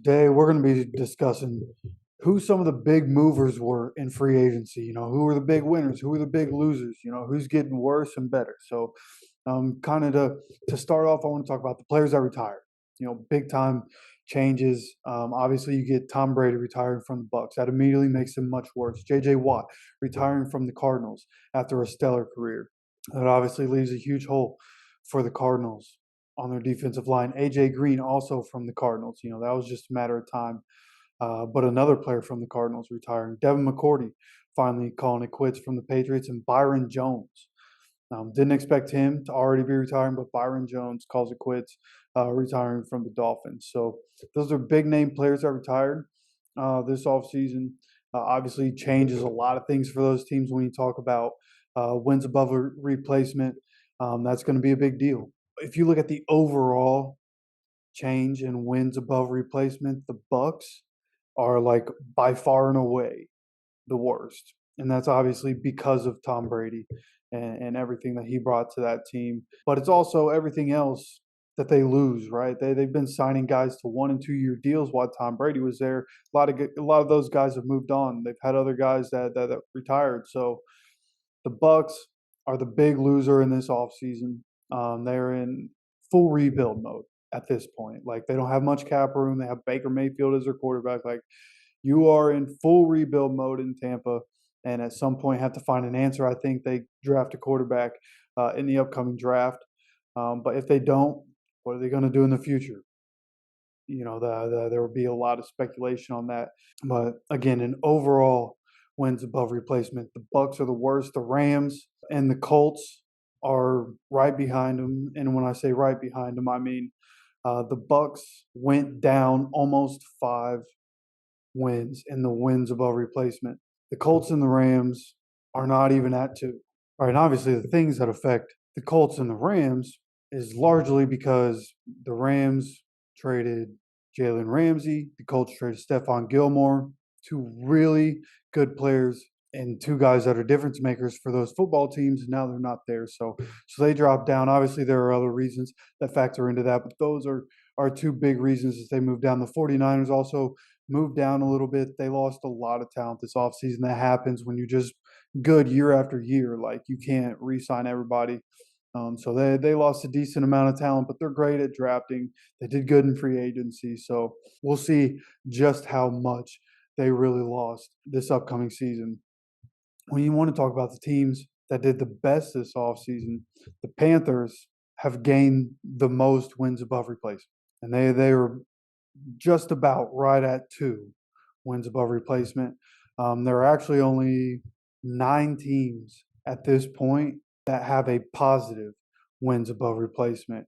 Today, we're going to be discussing who some of the big movers were in free agency. Who were the big winners, who were the big losers, who's getting worse and better. So, kind of to start off, I want to talk about the players that retired. Big time changes. Obviously, you get Tom Brady retiring from the Bucks. That immediately makes him much worse. J.J. Watt retiring from the Cardinals after a stellar career. That obviously leaves a huge hole for the Cardinals on their defensive line. AJ Green also from the Cardinals. That was just a matter of time. But another player from the Cardinals retiring. Devin McCourty finally calling it quits from the Patriots, and Byron Jones. Didn't expect him to already be retiring, but Byron Jones calls it quits, retiring from the Dolphins. So those are big name players that retired this offseason. Obviously, changes a lot of things for those teams when you talk about wins above a replacement. That's going to be a big deal. If you look at the overall change in wins above replacement, the Bucks are like by far and away the worst. And that's obviously because of Tom Brady and everything that he brought to that team. But it's also everything else that they lose, right? They've been signing guys to 1 and 2 year deals while Tom Brady was there. A lot of those guys have moved on. They've had other guys that retired. So the Bucks are the big loser in this offseason. They're in full rebuild mode at this point. Like they don't have much cap room. They have Baker Mayfield as their quarterback. Like you are in full rebuild mode in Tampa, and at some point have to find an answer. I think they draft a quarterback in the upcoming draft. But if they don't, what are they going to do in the future? There will be a lot of speculation on that. But again, in overall wins above replacement, the Bucks are the worst. The Rams and the Colts are right behind them. And when I say right behind them, I mean the Bucks went down almost 5 wins in the wins above replacement. The Colts and the Rams are not even at 2. All right, and obviously the things that affect the Colts and the Rams is largely because the Rams traded Jalen Ramsey, the Colts traded Stephon Gilmore, two really good players and two guys that are difference makers for those football teams. And now they're not there, so they dropped down. Obviously, there are other reasons that factor into that, but those are two big reasons that they moved down. The 49ers also moved down a little bit. They lost a lot of talent this offseason. That happens when you're just good year after year. Like you can't re-sign everybody. So they lost a decent amount of talent, but they're great at drafting. They did good in free agency. So we'll see just how much they really lost this upcoming season. When you want to talk about the teams that did the best this offseason, the Panthers have gained the most wins above replacement. And they were just about right at 2 wins above replacement. There are actually only 9 teams at this point that have a positive wins above replacement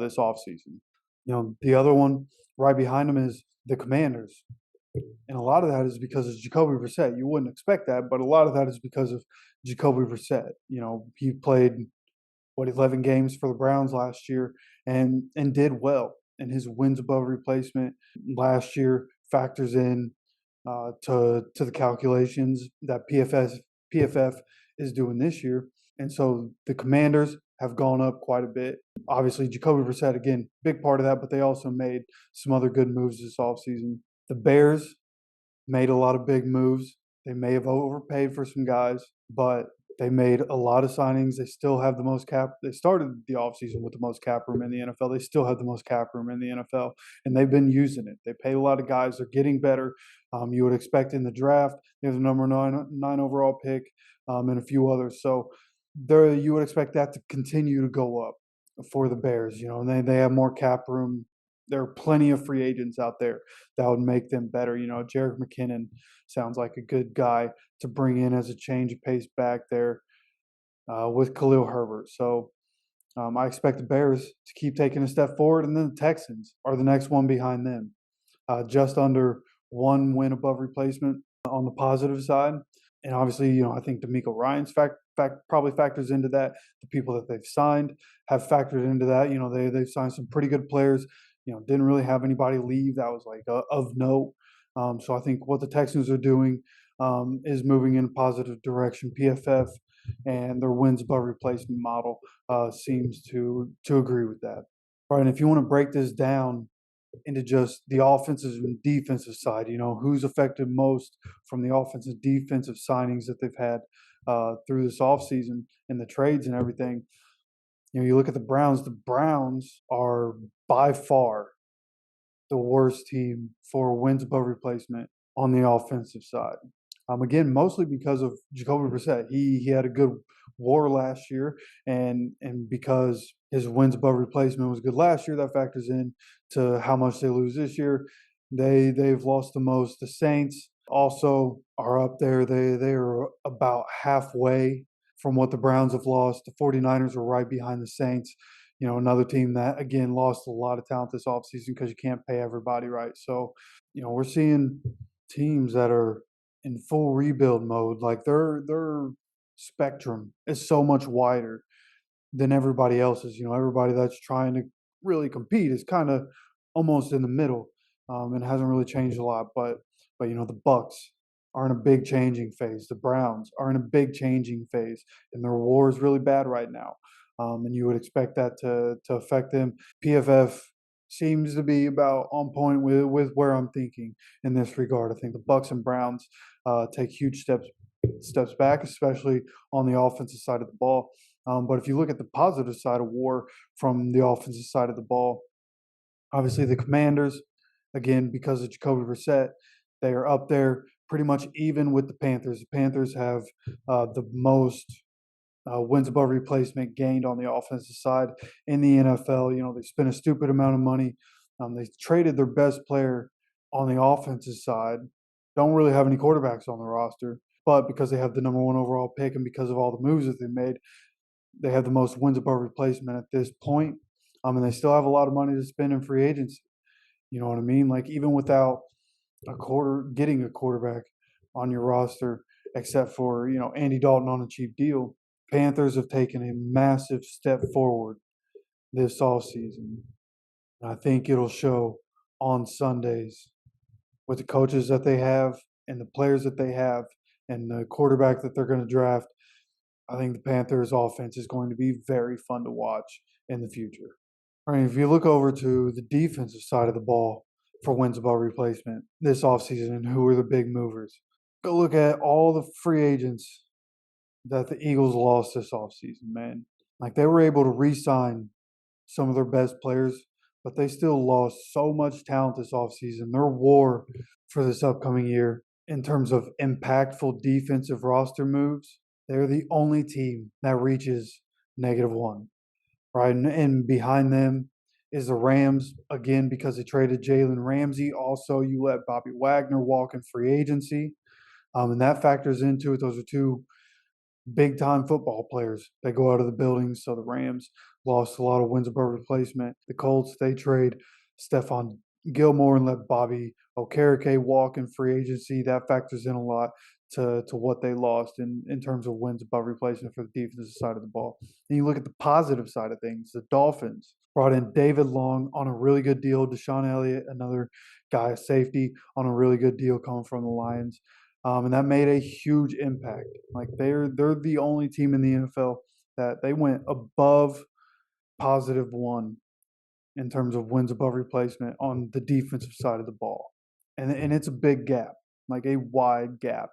this offseason. The other one right behind them is the Commanders. And a lot of that is because of Jacoby Brissett. You wouldn't expect that, but a lot of that is because of Jacoby Brissett. He played 11 games for the Browns last year and did well. And his wins above replacement last year factors in to the calculations that PFF is doing this year. And so the Commanders have gone up quite a bit. Obviously, Jacoby Brissett, again, big part of that, but they also made some other good moves this offseason. The Bears made a lot of big moves. They may have overpaid for some guys, but they made a lot of signings. They still have the most cap. They started the offseason with the most cap room in the NFL. They still have the most cap room in the NFL, and they've been using it. They paid a lot of guys. They're getting better. You would expect in the draft, they have the number nine overall pick, and a few others. So there, you would expect that to continue to go up for the Bears. And they have more cap room. There are plenty of free agents out there that would make them better. Jerick McKinnon sounds like a good guy to bring in as a change of pace back there with Khalil Herbert. So I expect the Bears to keep taking a step forward, and then the Texans are the next one behind them, just under 1 win above replacement on the positive side. And obviously, I think D'Amico Ryan's probably factors into that. The people that they've signed have factored into that. They've signed some pretty good players. Didn't really have anybody leave that was like of note. So I think what the Texans are doing is moving in a positive direction. PFF and their wins above replacement model seems to agree with that. Right, and if you want to break this down into just the offensive and defensive side. Who's affected most from the offensive defensive signings that they've had through this offseason and the trades and everything. You look at the Browns. The Browns are by far the worst team for wins above replacement on the offensive side. Again, mostly because of Jacoby Brissett. He had a good WAR last year, and because his wins above replacement was good last year, that factors in to how much they lose this year. They've lost the most. The Saints also are up there. They are about halfway from what the Browns have lost. The 49ers are right behind the Saints. Another team that again lost a lot of talent this offseason because you can't pay everybody right. So, we're seeing teams that are in full rebuild mode. Like their spectrum is so much wider than everybody else's. Everybody that's trying to really compete is kind of almost in the middle, and hasn't really changed a lot. But the Bucks are in a big changing phase. The Browns are in a big changing phase, and their war is really bad right now. And you would expect that to affect them. PFF seems to be about on point with where I'm thinking in this regard. I think the Bucks and Browns take huge steps back, especially on the offensive side of the ball. But if you look at the positive side of war from the offensive side of the ball, obviously the Commanders, again, because of Jacoby Brissett, they are up there pretty much even with the Panthers. The Panthers have the most wins above replacement gained on the offensive side in the NFL. They spent a stupid amount of money. They traded their best player on the offensive side. Don't really have any quarterbacks on the roster, but because they have the number one overall pick and because of all the moves that they made, they have the most wins above replacement at this point. And they still have a lot of money to spend in free agency. You know what I mean? Like even without getting a quarterback on your roster, except for Andy Dalton on a cheap deal, Panthers have taken a massive step forward this offseason. And I think it'll show on Sundays with the coaches that they have and the players that they have and the quarterback that they're going to draft. I think the Panthers offense is going to be very fun to watch in the future. All right, if you look over to the defensive side of the ball for wins above replacement this offseason and who are the big movers, go look at all the free agents that the Eagles lost this offseason, man. Like they were able to re-sign some of their best players, but they still lost so much talent this offseason. Their war for this upcoming year in terms of impactful defensive roster moves, they're the only team that reaches -1, right? And behind them is the Rams, again, because they traded Jalen Ramsey. Also, you let Bobby Wagner walk in free agency. And that factors into it. Those are two big time football players that go out of the building. So the Rams lost a lot of wins above replacement. The Colts, they trade Stephon Gilmore and let Bobby Okereke walk in free agency. That factors in a lot to what they lost in terms of wins above replacement for the defensive side of the ball. And you look at the positive side of things, the Dolphins brought in David Long on a really good deal. Deshaun Elliott, another guy, a safety, on a really good deal coming from the Lions. And that made a huge impact. Like they're the only team in the NFL that they went above +1 in terms of wins above replacement on the defensive side of the ball, and it's a big gap, like a wide gap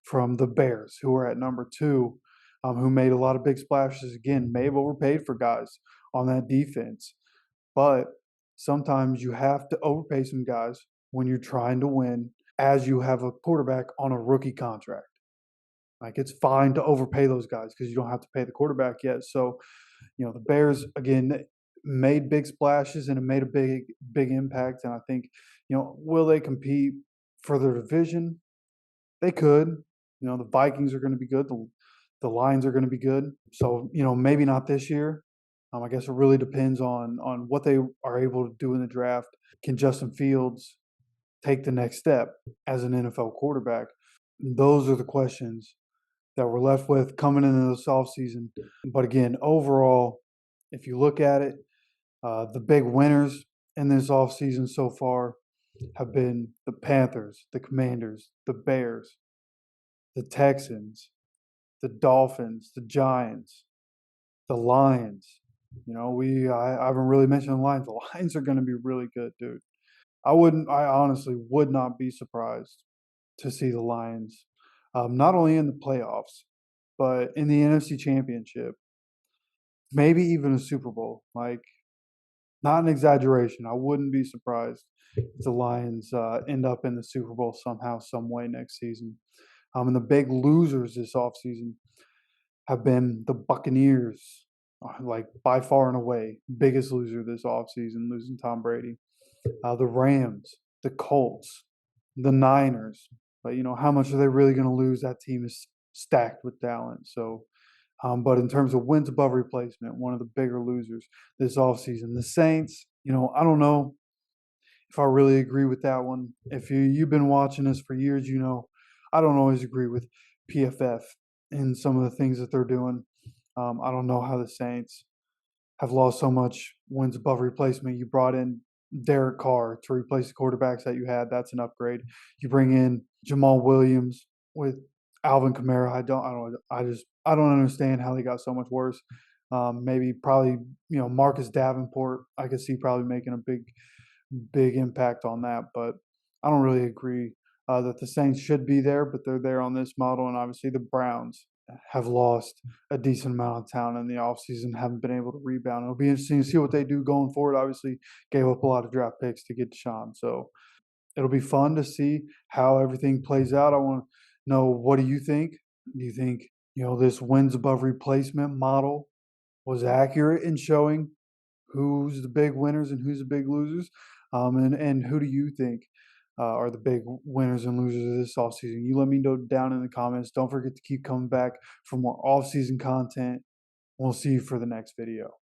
from the Bears, who are at number 2, who made a lot of big splashes. Again, may have overpaid for guys on that defense, but sometimes you have to overpay some guys when you're trying to win as you have a quarterback on a rookie contract. Like it's fine to overpay those guys because you don't have to pay the quarterback yet. So, the Bears again made big splashes and it made a big impact. And I think, will they compete for their division? They could. The Vikings are going to be good. The Lions are going to be good. So, maybe not this year. I guess it really depends on what they are able to do in the draft. Can Justin Fields take the next step as an NFL quarterback? Those are the questions that we're left with coming into this offseason. But again, overall, if you look at it, the big winners in this offseason so far have been the Panthers, the Commanders, the Bears, the Texans, the Dolphins, the Giants, the Lions. I haven't really mentioned the Lions. The Lions are going to be really good, dude. I honestly would not be surprised to see the Lions, not only in the playoffs, but in the NFC Championship, maybe even a Super Bowl. Like, not an exaggeration. I wouldn't be surprised if the Lions end up in the Super Bowl somehow, some way next season. And the big losers this offseason have been the Buccaneers, like by far and away, biggest loser this offseason, losing Tom Brady. The Rams, the Colts, the Niners. But how much are they really going to lose? That team is stacked with talent. So, but in terms of wins above replacement, one of the bigger losers this offseason. The Saints, I don't know if I really agree with that one. If you've been watching this for years, I don't always agree with PFF and some of the things that they're doing. I don't know how the Saints have lost so much wins above replacement. You brought in Derek Carr to replace the quarterbacks that you had. That's an upgrade. You bring in Jamal Williams with Alvin Kamara. I don't understand how they got so much worse. Maybe probably Marcus Davenport. I could see probably making a big impact on that, but I don't really agree that the Saints should be there, but they're there on this model, and obviously the Browns have lost a decent amount of talent in the offseason, haven't been able to rebound. It'll be interesting to see what they do going forward. Obviously, gave up a lot of draft picks to get Deshaun, so it'll be fun to see how everything plays out. I want to know, what do you think? Do you think this wins above replacement model was accurate in showing who's the big winners and who's the big losers? And who do you think are the big winners and losers of this offseason? You let me know down in the comments. Don't forget to keep coming back for more offseason content. We'll see you for the next video.